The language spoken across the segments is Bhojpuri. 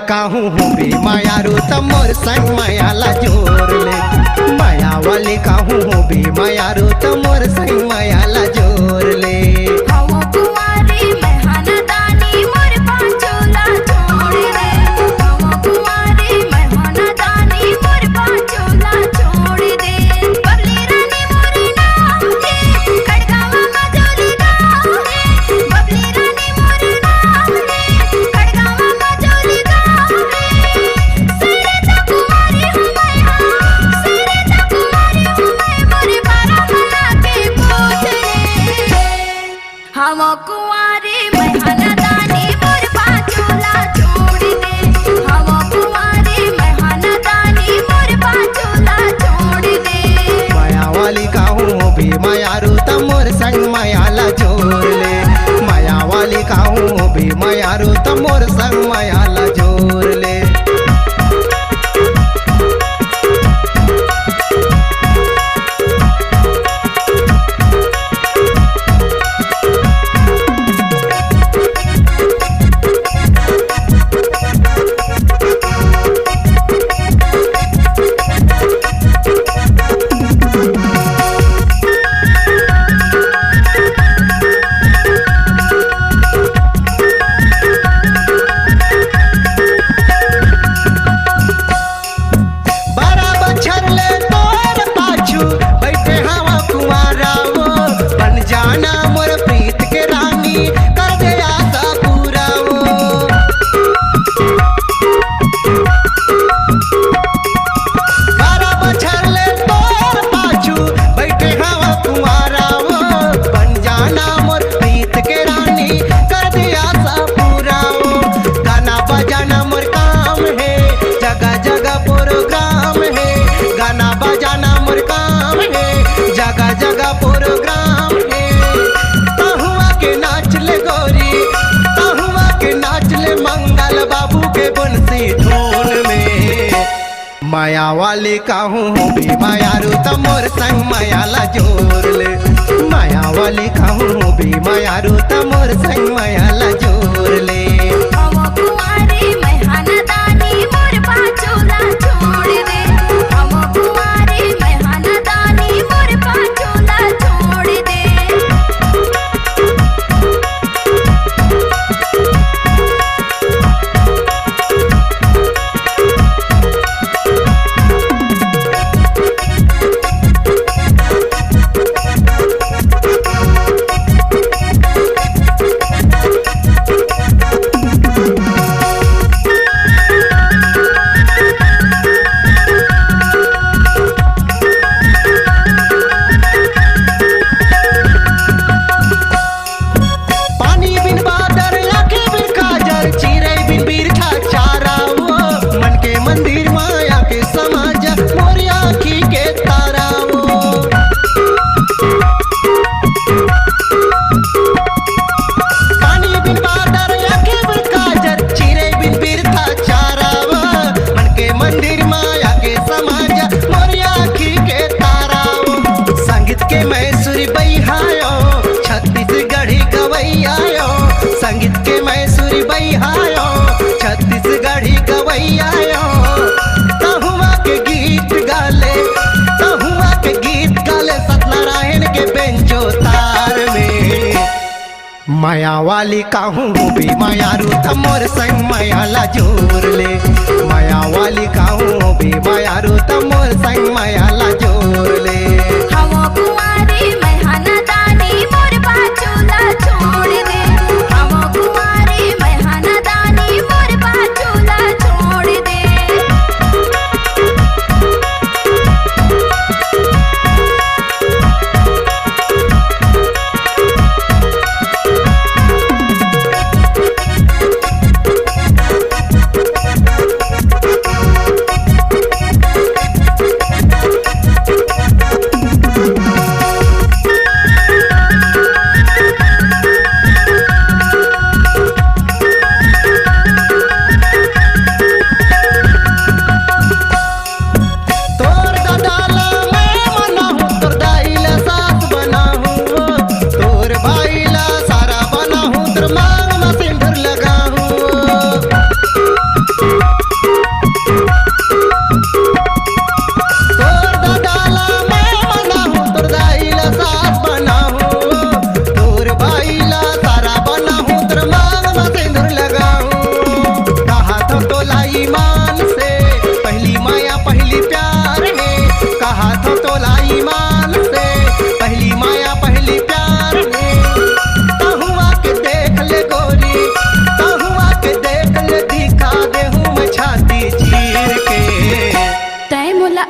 काहू हूँ बे मायारू त मोर संग मायाला जोर ले। माया वाली काहू हूँ बे मायारू त मोर संग मायाला जोर ले। हम कुंवारे मेहनदानी मोर पाचोला छोड़ दे। हम कुंवारे मेहनदानी मोर पाचोला छोड़ दे। माया वाली काहू भी मायारू त मोर संग मायाला जोर ले। माया वाली काहू भी मायारू त मोर संग मायाला जोर ले। जगह जगह प्रोग्राम है, तहुआ के नाच ले गोरी, तहुआ के नाच ले मंगल बाबू के बंसी धुन में। माया वाली काहू भी मायारू त मोर संग मायाला जोर ले। माया वाली काहू भी मायारू त मोर संग मायाला जोर ले। हम कुंवारे मेहनदानी मोर पाचोला छोड़ दे। हम कुंवारे मेहनदानी मोर पाचोला छोड़ दे। संगीत के मैसूरी बहियायो, छत्तीसगढ़ी गवैयायो। तहुआ के गीत गाले, तहुआ के गीत गाले सत्यनारायण के बेंचो तार में। माया वाली काहू भी मायारू त मोर संग मायाला जोर ले। माया वाली काहू भी मायारू त मोर संग मायाला जोर ले। हम कुंवारे मेहनदानी मोर पाचोला छोड़ दे। हम कुंवारे मेहनदानी मोर पाचोला छोड़ दे।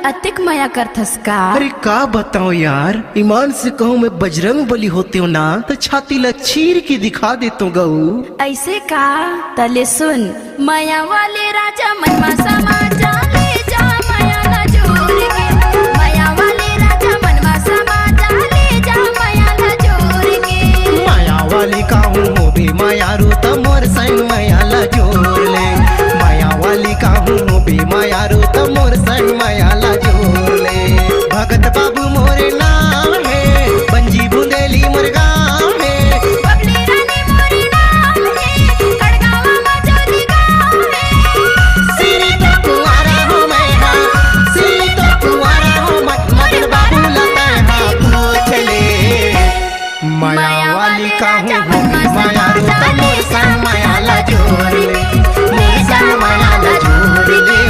अतिक माया करथस का। अरे का बताओ यार, ईमान से कहूँ मैं बजरंग बली होते हो ना तो छाती ला चीर के दिखा देता गऊ। ऐसे का तले सुन, माया वाले राजा मनवा समा जा, ले जा माया ला जोर के। माया वाले राजा मनवा समा जा, ले जा माया ला जोर के। माया वाली कहूँ हो बे माया रू तो मोर संग माया ला जोर ले। माया वाली कहूँ हो बे माया रू तो मोर संग माया ला जोर ले। भगत बाबू मोरे नाम है, बंजी बुंदेली मोर गाँव है। बबली रानी मोरी नाम है, कड़गावा मजोली गाँव है। सिरी तो कुंवारा हो मैं हाँ, सिरी तो कुंवारा हो मदन बाबू लता हाँ पूछ ले। माया वाली कहूँ हो बे माया रू तो मोर संग माया ला जोर ले। मोर संग माया ला जोर ले।